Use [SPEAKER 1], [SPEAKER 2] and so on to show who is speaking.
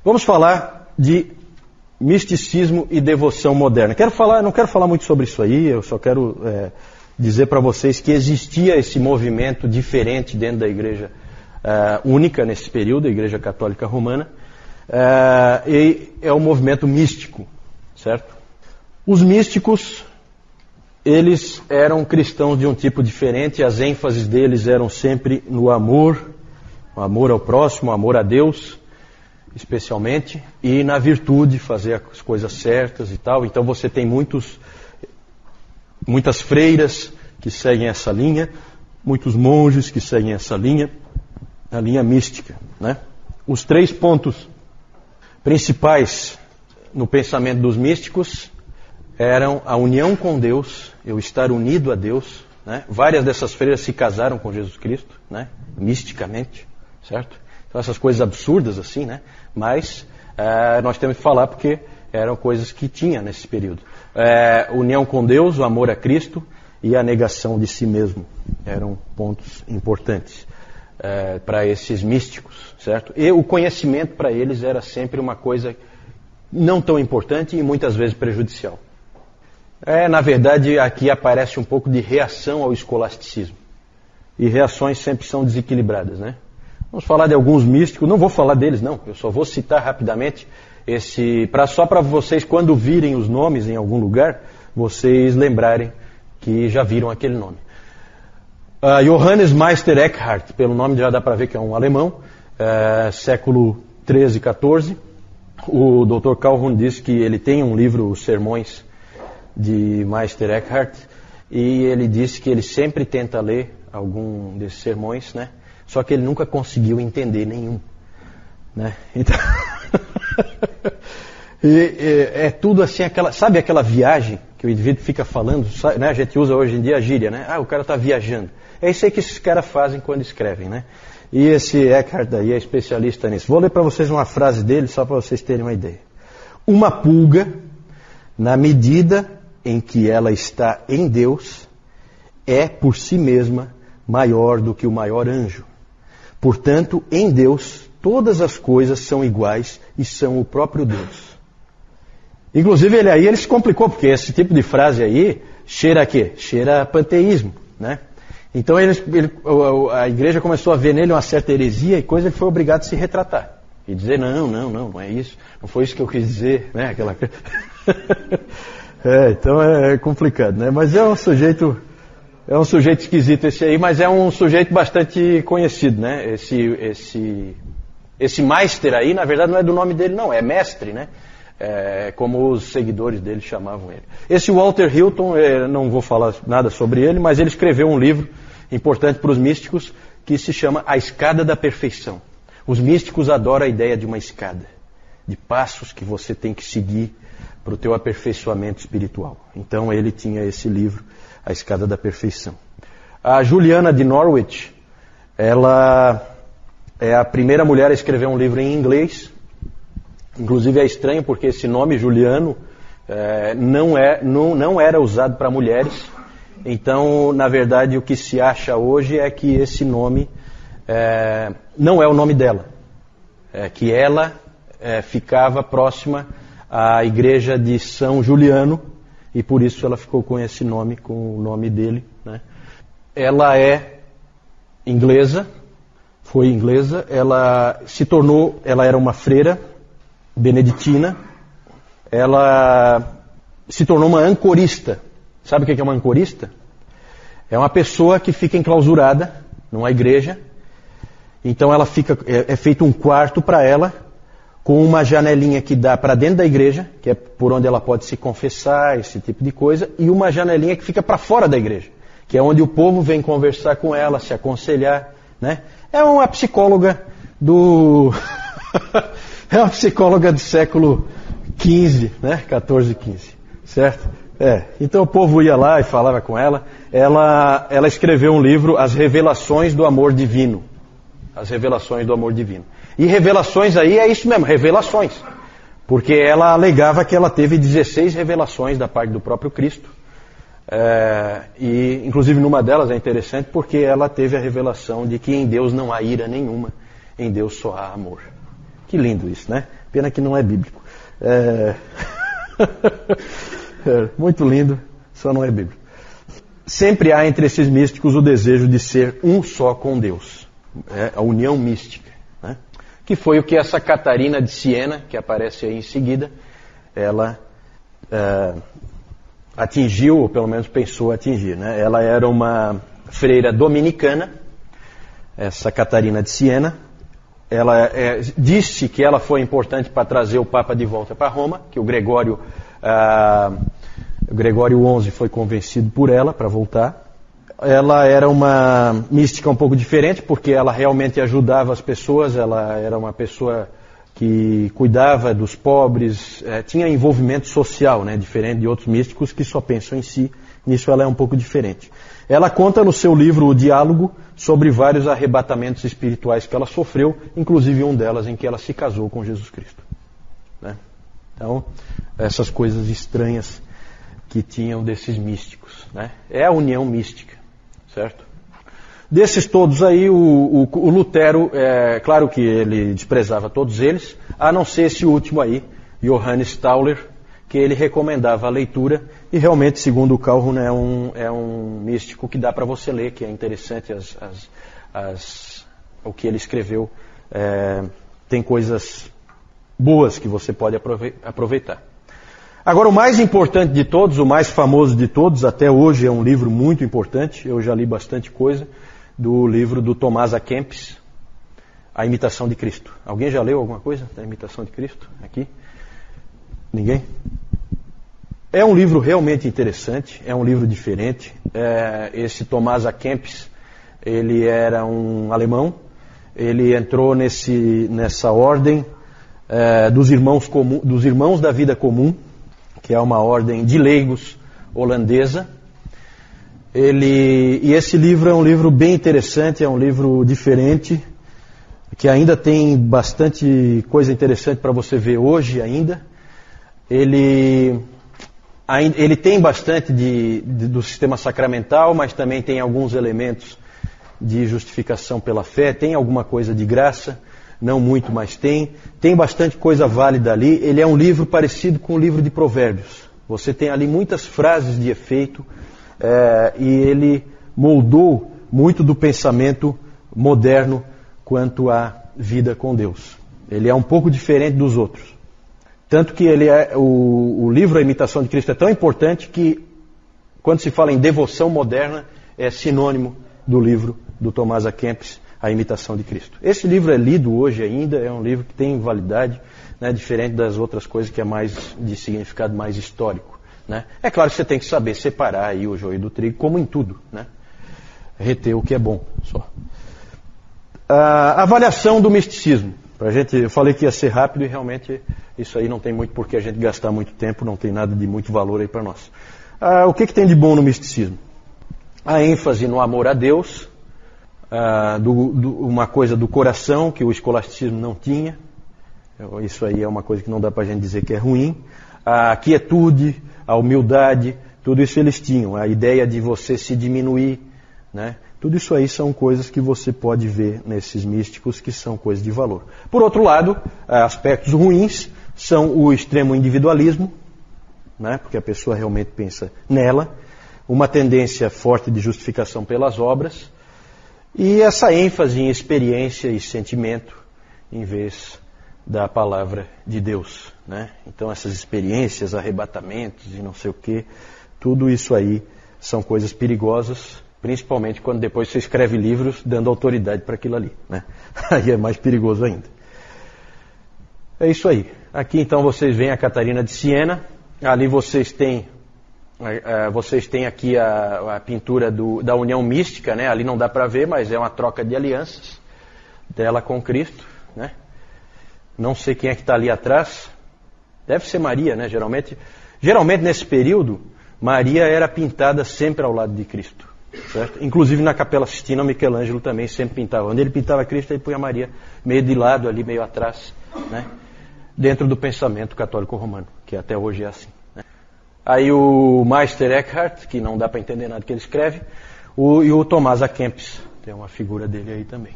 [SPEAKER 1] Vamos falar de misticismo e devoção moderna. Não quero falar muito sobre isso aí, eu só quero dizer para vocês que existia esse movimento diferente dentro da igreja única nesse período, a Igreja Católica Romana, e é o movimento místico, certo? Os místicos, eles eram cristãos de um tipo diferente, as ênfases deles eram sempre no amor, o amor ao próximo, o amor a Deus, especialmente, e na virtude, fazer as coisas certas e tal. Então você tem muitas freiras que seguem essa linha, muitos monges que seguem essa linha, a linha mística, né? Os 3 pontos principais no pensamento dos místicos eram a união com Deus, eu estar unido a Deus, né? Várias dessas freiras se casaram com Jesus Cristo, né? Misticamente, certo? Então essas coisas absurdas assim, né? Mas nós temos que falar porque eram coisas que tinha nesse período. União com Deus, o amor a Cristo e a negação de si mesmo eram pontos importantes para esses místicos, certo? E o conhecimento para eles era sempre uma coisa não tão importante e muitas vezes prejudicial. Na verdade, aqui aparece um pouco de reação ao escolasticismo. E reações sempre são desequilibradas, né? Vamos falar de alguns místicos, não vou falar deles não, eu só vou citar rapidamente só para vocês, quando virem os nomes em algum lugar, vocês lembrarem que já viram aquele nome. Johannes Meister Eckhart, pelo nome já dá para ver que é um alemão, século 13 e 14. O Dr. Calhoun diz que ele tem um livro, Os Sermões de Meister Eckhart, e ele disse que ele sempre tenta ler algum desses sermões, né? Só que ele nunca conseguiu entender nenhum, né? Então é tudo assim, sabe aquela viagem que o indivíduo fica falando, né? A gente usa hoje em dia a gíria, né? O cara está viajando. É isso aí que esses caras fazem quando escrevem, né? E esse Eckhart aí é especialista nisso. Vou ler para vocês uma frase dele, só para vocês terem uma ideia. Uma pulga, na medida em que ela está em Deus, é por si mesma maior do que o maior anjo. Portanto, em Deus, todas as coisas são iguais e são o próprio Deus. Inclusive, ele se complicou, porque esse tipo de frase aí cheira a quê? Cheira a panteísmo, né? Então a igreja começou a ver nele uma certa heresia e coisa, ele foi obrigado a se retratar. E dizer, não é isso, não foi isso que eu quis dizer, né? Então é complicado, né? Mas é um sujeito esquisito esse aí, mas é um sujeito bastante conhecido, né? Esse Meister aí, na verdade, não é do nome dele, não, é mestre, né? Como os seguidores dele chamavam ele. Esse Walter Hilton, não vou falar nada sobre ele, mas ele escreveu um livro importante para os místicos que se chama A Escada da Perfeição. Os místicos adoram a ideia de uma escada, de passos que você tem que seguir para o teu aperfeiçoamento espiritual. Então ele tinha esse livro, A Escada da Perfeição. A Juliana de Norwich, ela é a primeira mulher a escrever um livro em inglês. Inclusive é estranho porque esse nome Juliano não era usado para mulheres. Então, na verdade, o que se acha hoje é que esse nome não é o nome dela. Que ela ficava próxima à igreja de São Juliano e por isso ela ficou com esse nome, com o nome dele, né? Ela é inglesa, foi inglesa, ela era uma freira beneditina, ela se tornou uma ancorista. Sabe o que é uma ancorista? É uma pessoa que fica enclausurada numa igreja, então ela é feito um quarto para ela, com uma janelinha que dá para dentro da igreja, que é por onde ela pode se confessar, esse tipo de coisa, e uma janelinha que fica para fora da igreja, que é onde o povo vem conversar com ela, se aconselhar, né? É uma psicóloga é uma psicóloga do século XV, né? 14, 15, certo? Então o povo ia lá e falava com ela. Ela escreveu um livro, As Revelações do Amor Divino. As Revelações do Amor Divino. E revelações aí é isso mesmo, revelações. Porque ela alegava que ela teve 16 revelações da parte do próprio Cristo. E inclusive numa delas é interessante porque ela teve a revelação de que em Deus não há ira nenhuma, em Deus só há amor. Que lindo isso, né? Pena que não é bíblico. Muito lindo, só não é bíblico. Sempre há entre esses místicos o desejo de ser um só com Deus. A união mística. Né? Que foi o que essa Catarina de Siena, que aparece aí em seguida, ela atingiu, ou pelo menos pensou atingir. Né? Ela era uma freira dominicana, essa Catarina de Siena. Ela disse que ela foi importante para trazer o Papa de volta para Roma, que o Gregório XI foi convencido por ela para voltar. Ela era uma mística um pouco diferente, porque ela realmente ajudava as pessoas, ela era uma pessoa que cuidava dos pobres, tinha envolvimento social, né, diferente de outros místicos que só pensam em si. Nisso ela é um pouco diferente. Ela conta no seu livro O Diálogo sobre vários arrebatamentos espirituais que ela sofreu, inclusive um delas em que ela se casou com Jesus Cristo. Né? Então, essas coisas estranhas que tinham desses místicos. Né? É a união mística, certo? Desses todos aí, o Lutero, claro que ele desprezava todos eles, a não ser esse último aí, Johannes Tauler, que ele recomendava a leitura, e realmente, segundo o Calhoun, é um místico que dá para você ler, que é interessante o que ele escreveu. Tem coisas boas que você pode aproveitar. Agora, o mais importante de todos, o mais famoso de todos, até hoje é um livro muito importante, eu já li bastante coisa, do livro do Tomás A. Kempis, A Imitação de Cristo. Alguém já leu alguma coisa da Imitação de Cristo aqui? Ninguém? É um livro realmente interessante, é um livro diferente. Esse Tomás A. Kempis, ele era um alemão, ele entrou nessa ordem dos irmãos da vida comum, que é uma ordem de leigos holandesa. E esse livro é um livro bem interessante, é um livro diferente, que ainda tem bastante coisa interessante para você ver hoje ainda. Ele tem bastante do sistema sacramental, mas também tem alguns elementos de justificação pela fé, tem alguma coisa de graça, não muito, mas tem. Tem bastante coisa válida ali. Ele é um livro parecido com o livro de Provérbios. Você tem ali muitas frases de efeito, e ele moldou muito do pensamento moderno quanto à vida com Deus. Ele é um pouco diferente dos outros. Tanto que o livro A Imitação de Cristo é tão importante que, quando se fala em devoção moderna, é sinônimo do livro do Tomás A. Kempis, A Imitação de Cristo. Esse livro é lido hoje ainda, é um livro que tem validade, né, diferente das outras coisas que é mais de significado mais histórico. Né? É claro que você tem que saber separar aí o joio do trigo, como em tudo. Né? Reter o que é bom só. A avaliação do misticismo. Eu falei que ia ser rápido e realmente isso aí não tem muito por que a gente gastar muito tempo, não tem nada de muito valor aí para nós. O que tem de bom no misticismo? A ênfase no amor a Deus, uma coisa do coração que o escolasticismo não tinha. Isso aí é uma coisa que não dá para a gente dizer que é ruim. A quietude, a humildade, tudo isso eles tinham. A ideia de você se diminuir, né? Tudo isso aí são coisas que você pode ver nesses místicos que são coisas de valor. Por outro lado, aspectos ruins são o extremo individualismo, né? Porque a pessoa realmente pensa nela, uma tendência forte de justificação pelas obras, e essa ênfase em experiência e sentimento em vez da palavra de Deus. Né? Então essas experiências, arrebatamentos e não sei o que, tudo isso aí são coisas perigosas, principalmente quando depois você escreve livros dando autoridade para aquilo ali. Né? Aí é mais perigoso ainda. É isso aí. Aqui então vocês veem a Catarina de Siena, ali vocês têm aqui a pintura da união mística, né? Ali não dá para ver, mas é uma troca de alianças dela com Cristo. Né? Não sei quem é que está ali atrás, deve ser Maria, né? Geralmente nesse período, Maria era pintada sempre ao lado de Cristo. Certo? Inclusive na Capela Sistina, Michelangelo também sempre pintava. Onde ele pintava Cristo, ele punha Maria meio de lado, ali meio atrás, né? Dentro do pensamento católico romano, que até hoje é assim. Né? Aí o Meister Eckhart, que não dá para entender nada que ele escreve, e o Tomás A. Kempis, tem uma figura dele aí também.